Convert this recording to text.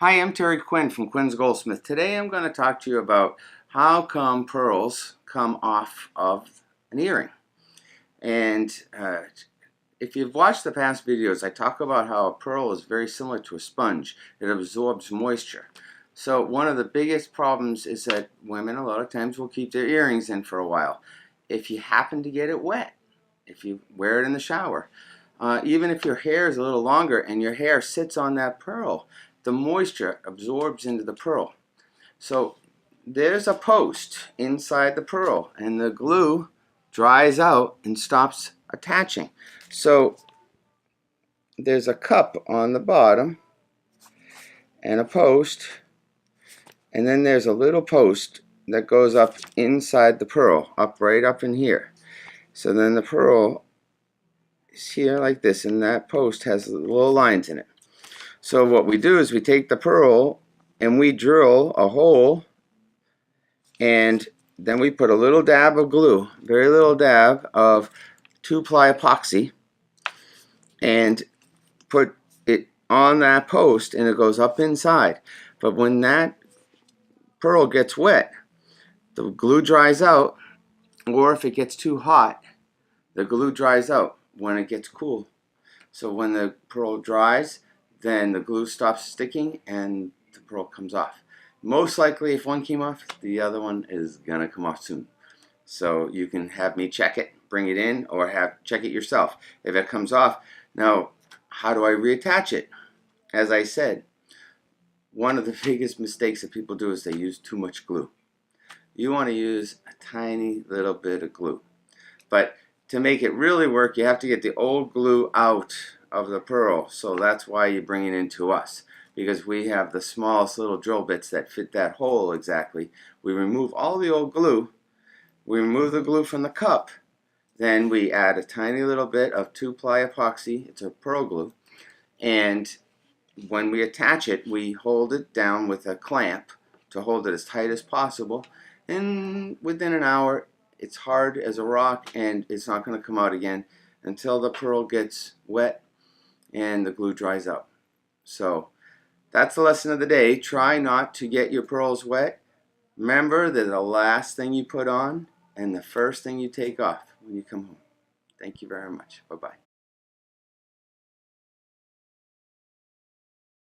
Hi, I'm Terry Quinn from Quinn's Goldsmith. Today I'm going to talk to you about how come pearls come off of an earring. And if you've watched the past videos, I talk about how a pearl is very similar to a sponge. It absorbs moisture. So one of the biggest problems is that women a lot of times will keep their earrings in for a while. If you happen to get it wet, if you wear it in the shower, even if your hair is a little longer and your hair sits on that pearl, the moisture absorbs into the pearl. So there's a post inside the pearl and the glue dries out and stops attaching. So there's a cup on the bottom and a post, and then there's a little post that goes up inside the pearl, right up in here. So then the pearl is here like this, and that post has little lines in it. So what we do is we take the pearl and we drill a hole, and then we put a little dab of glue, very little dab of 2-ply epoxy, and put it on that post, and it goes up inside. But when that pearl gets wet, the glue dries out, or if it gets too hot, the glue dries out when it gets cool. So when the pearl dries, then the glue stops sticking and the pearl comes off. Most likely, if one came off, the other one is gonna come off soon. So you can have me check it, bring it in, or check it yourself. If it comes off, now how do I reattach it? As I said, one of the biggest mistakes that people do is they use too much glue. You want to use a tiny little bit of glue. But to make it really work, you have to get the old glue out of the pearl. So that's why you bring it into us, because we have the smallest little drill bits that fit that hole exactly. We remove all the old glue, we remove the glue from the cup, then we add a tiny little bit of 2-ply epoxy, it's a pearl glue, and when we attach it, we hold it down with a clamp to hold it as tight as possible, and within an hour it's hard as a rock and it's not going to come out again until the pearl gets wet and the glue dries out. So that's the lesson of the day. Try not to get your pearls wet. Remember, they're the last thing you put on and the first thing you take off when you come home. Thank you very much. Bye-bye.